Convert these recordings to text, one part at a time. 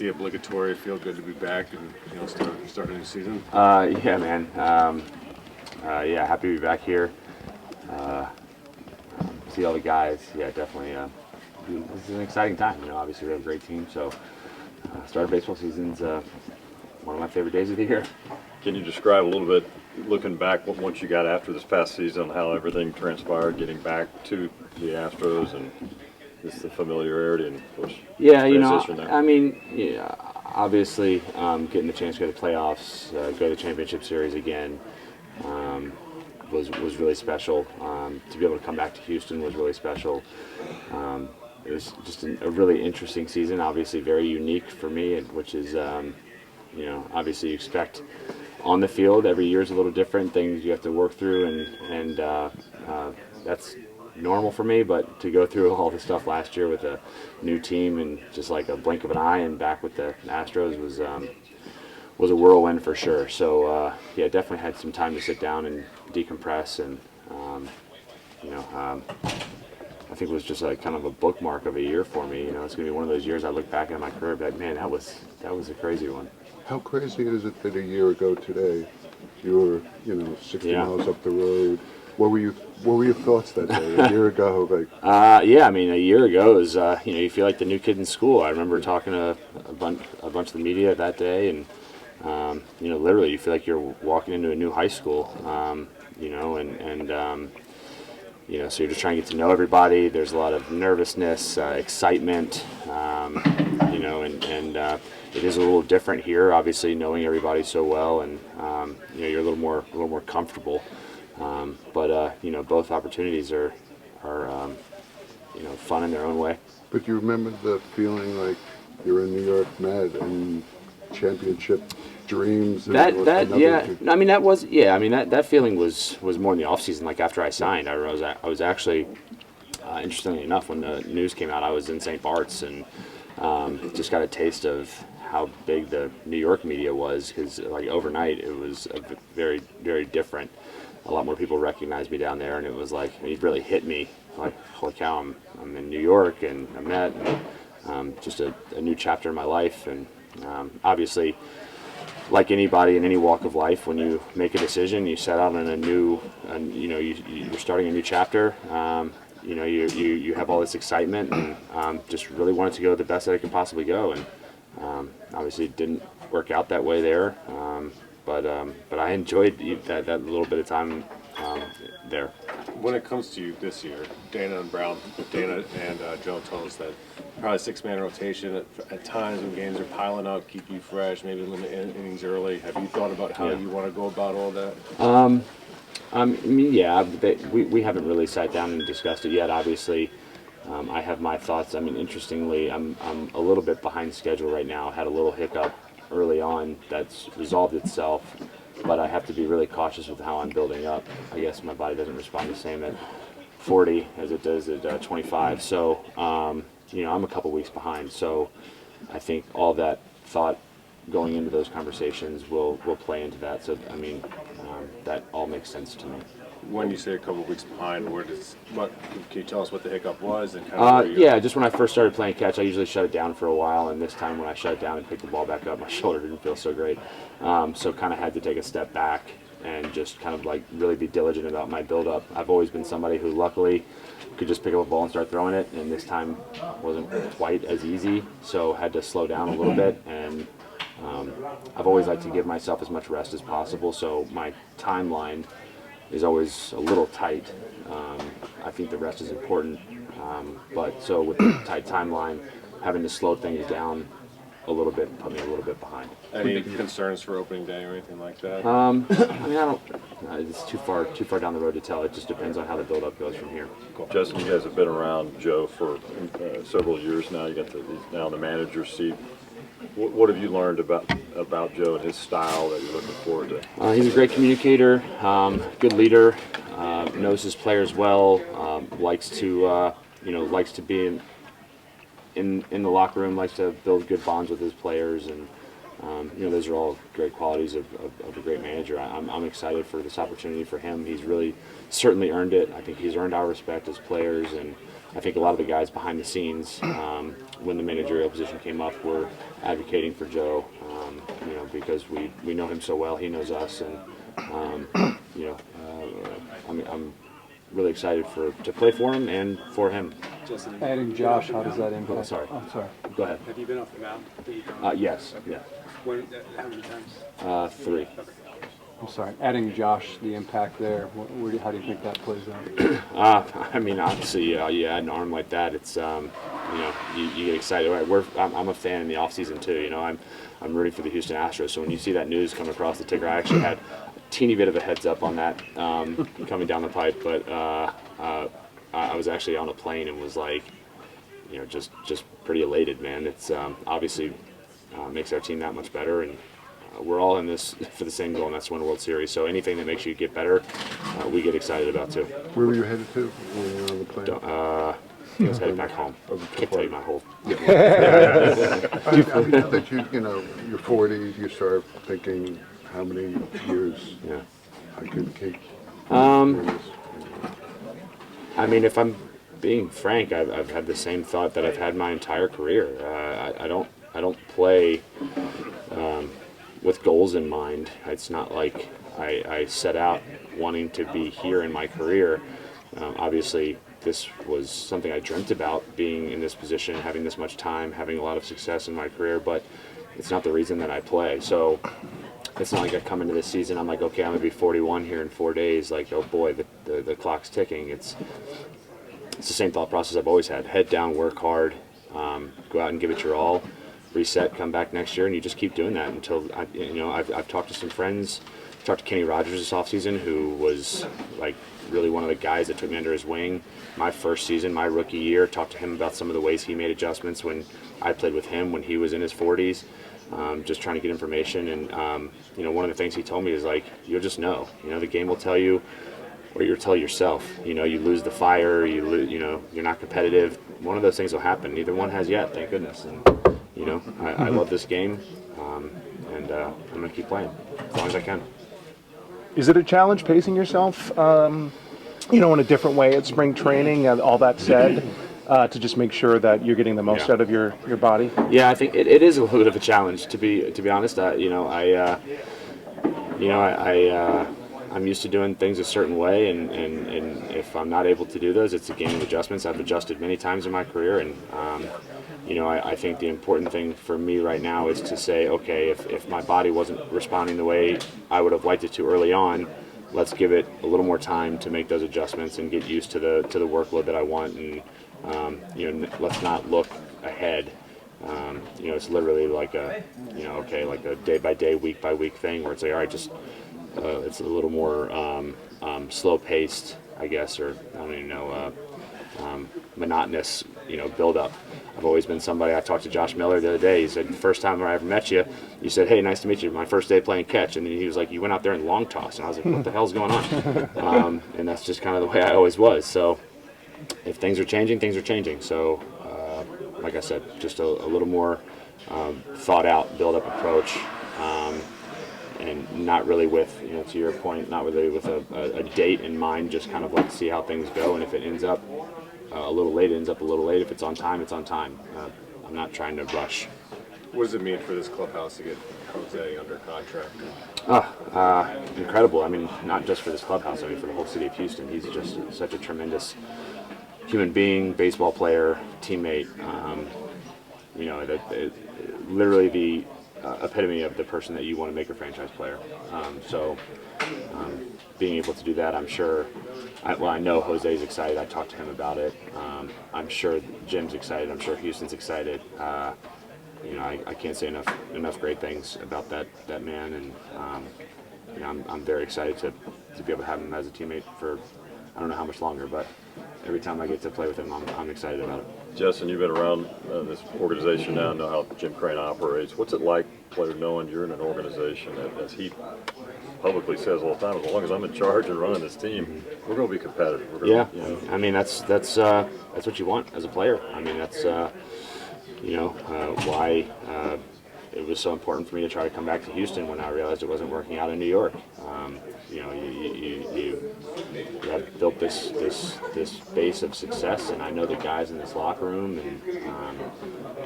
the obligatory feel good to be back and start a new season? Yeah, man. Yeah, happy to be back here. See all the guys. Yeah, definitely. This is an exciting time. Obviously we have a great team, so start of baseball season's one of my favorite days of the year. Can you describe a little bit, looking back, what you got after this past season, how everything transpired, getting back to the Astros, and just the familiarity and of course Yeah, transition there? I mean, yeah, obviously getting the chance to go to the playoffs, go to the championship series again, was really special. To be able to come back to Houston was really special. It was just a really interesting season, obviously very unique for me, which is, obviously you expect on the field every year is a little different, things you have to work through, and that's normal for me, but to go through all the stuff last year with a new team and just like a blink of an eye and back with the Astros was a whirlwind for sure. So yeah, definitely had some time to sit down and decompress, and I think it was just like kind of a bookmark of a year for me. It's gonna be one of those years I look back in my career, but man, that was a crazy one. How crazy is it that a year ago today you were 60 miles up the road? What were your thoughts that day? A year ago, like. Yeah, I mean, a year ago is you feel like the new kid in school. I remember talking to a bunch of the media that day, and literally you feel like you're walking into a new high school. So you're just trying to get to know everybody. There's a lot of nervousness, excitement, and it is a little different here. Obviously, knowing everybody so well, and you're a little more comfortable. But both opportunities are fun in their own way. But you remember the feeling like you're in New York Met and championship dreams. That feeling was more in the off season. Like after I signed, I was actually interestingly enough, when the news came out, I was in St. Bart's and just got a taste of how big the New York media was, because like overnight it was very, very different. A lot more people recognized me down there, and it was like it really hit me like, holy cow, I'm in New York and I'm Met, and just a new chapter in my life. And obviously, like anybody in any walk of life, when you make a decision, you set out on you're starting a new chapter. You have all this excitement, and just really wanted to go the best that I could possibly go, and obviously it didn't work out that way there. But I enjoyed that little bit of time there. When it comes to you this year, Dana and Joe told us that probably 6-man rotation at times when games are piling up, keep you fresh, maybe limit innings early. Have you thought about how you want to go about all that? I mean, yeah, we haven't really sat down and discussed it yet. Obviously, I have my thoughts. I mean, interestingly, I'm a little bit behind schedule right now. I had a little hiccup early on that's resolved itself, but I have to be really cautious with how I'm building up. I guess my body doesn't respond the same at 40 as it does at 25. So, I'm a couple weeks behind. So I think all that thought going into those conversations will play into that. So, I mean, that all makes sense to me. When you say a couple of weeks behind, can you tell us what the hiccup was? And kind of yeah, just when I first started playing catch, I usually shut it down for a while, and this time when I shut it down and picked the ball back up, my shoulder didn't feel so great. So kind of had to take a step back and just kind of like really be diligent about my build-up. I've always been somebody who luckily could just pick up a ball and start throwing it, and this time wasn't quite as easy, so had to slow down a little bit. And I've always liked to give myself as much rest as possible, so my timeline is always a little tight. I think the rest is important, but so with the tight timeline, having to slow things down a little bit put me a little bit behind. Any concerns for opening day or anything like that? I mean, it's too far down the road to tell. It just depends on how the build-up goes from here. Cool. Justin, you guys have been around Joe for several years now. You got now the manager seat. What have you learned about Joe and his style that you're looking forward to? He's a great communicator, good leader, knows his players well, likes to be in the locker room, likes to build good bonds with his players, and those are all great qualities of a great manager. I'm excited for this opportunity for him. He's really certainly earned it. I think he's earned our respect as players, and I think a lot of the guys behind the scenes, when the managerial position came up, were advocating for Joe, because we know him so well. He knows us, and I'm really excited to play for him and for him. Justin, Adding Josh, how does that impact? Oh, sorry. Oh, sorry. Go ahead. have you been off the mound? Yes. Yeah. How many times? 3. Okay. I'm sorry. Adding Josh, the impact there. How do you think that plays out? Obviously, you add an arm like that, it's you get excited. I'm a fan in the off season too. I'm rooting for the Houston Astros. So when you see that news come across the ticker, I actually had a teeny bit of a heads up on that coming down the pipe, but I was actually on a plane and was like, just pretty elated, man. It's obviously makes our team that much better, and we're all in this for the same goal, and that's to win a World Series. So anything that makes you get better, we get excited about too. Where were you headed to when you were on the plane? I was headed back home. Can't tell you my whole. I mean, that you're 40, you start thinking how many years Yeah. I could keep. If I'm being frank, I've had the same thought that I've had my entire career. I don't play with goals in mind. It's not like I set out wanting to be here in my career. Obviously, this was something I dreamt about, being in this position, having this much time, having a lot of success in my career, but it's not the reason that I play. So it's not like I come into this season, I'm like, okay, I'm going to be 41 here in 4 days. Like, oh boy, the clock's ticking. It's the same thought process I've always had. Head down, work hard, go out and give it your all, reset, come back next year, and you just keep doing that until, I've talked to some friends, talked to Kenny Rogers this offseason, who was like really one of the guys that took me under his wing my first season, my rookie year. Talked to him about some of the ways he made adjustments when I played with him when he was in his 40s, just trying to get information. And one of the things he told me is like, you'll just know, the game will tell you, or you'll tell yourself. You lose the fire, you're not competitive. One of those things will happen. Neither one has yet, thank goodness. And I love this game, and I'm going to keep playing as long as I can. Is it a challenge pacing yourself, in a different way at spring training? And all that said, to just make sure that you're getting the most out of your body? Yeah, I think it is a little bit of a challenge, to be honest. I'm used to doing things a certain way, and if I'm not able to do those, it's a game of adjustments. I've adjusted many times in my career, and I think the important thing for me right now is to say, okay, if my body wasn't responding the way I would have liked it to early on, let's give it a little more time to make those adjustments and get used to the workload that I want, and let's not look ahead. It's literally like a day by day, week by week thing where it's like, all right, just it's a little more slow paced, I guess, or I don't even know, monotonous, build-up. I've always been somebody. I talked to Josh Miller the other day. He said, the first time I ever met you, you said, hey, nice to meet you, my first day playing catch. And then he was like, you went out there and long toss. And I was like, what the hell's going on? And that's just kind of the way I always was. So if things are changing, things are changing. So like I said, just a little more thought-out build-up approach. And not really with, to your point, not really with a date in mind, just kind of like see how things go. And if it ends up a little late, it ends up a little late. If it's on time, it's on time. I'm not trying to rush. What does it mean for this clubhouse to get Jose under contract? Incredible. Not just for this clubhouse, for the whole city of Houston. He's just such a tremendous human being, baseball player, teammate. Literally the epitome of the person that you want to make a franchise player. Being able to do that, I'm sure. I know Jose's excited. I talked to him about it. I'm sure Jim's excited. I'm sure Houston's excited. I can't say enough great things about that man, and I'm very excited to be able to have him as a teammate for I don't know how much longer, but every time I get to play with him, I'm excited about it. Justin, you've been around this organization now, know how Jim Crane operates. What's it like, player, knowing you're in an organization that, as he publicly says all the time, as long as I'm in charge and running this team, we're going to be competitive. We're gonna, That's what you want as a player. That's why it was so important for me to try to come back to Houston when I realized it wasn't working out in New York. You know, you have built this base of success, and I know the guys in this locker room, and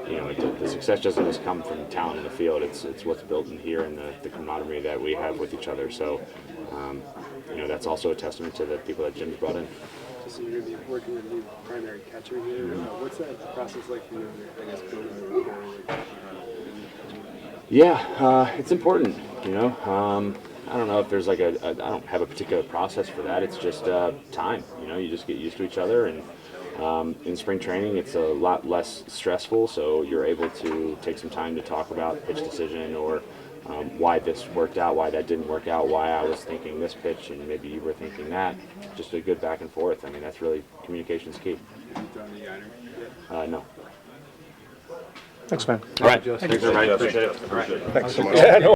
you know, the success doesn't just come from talent in the field. It's what's built in here and the camaraderie that we have with each other. So, you know, that's also a testament to the people that Jim's brought in. So you're going to be working with a new primary catcher here. What's that process like for you, I guess, building a rapport? Yeah, it's important, you know. I don't know if there's like I don't have a particular process for that. It's just time, you know. You just get used to each other, and in spring training it's a lot less stressful, so you're able to take some time to talk about pitch decision or why this worked out, why that didn't work out, why I was thinking this pitch and maybe you were thinking that. Just a good back and forth. I mean, that's really, communication's key. Have you thrown the honor yet? No. Thanks, man. All right. Thanks, everybody. Appreciate it. Appreciate it. Thanks so much.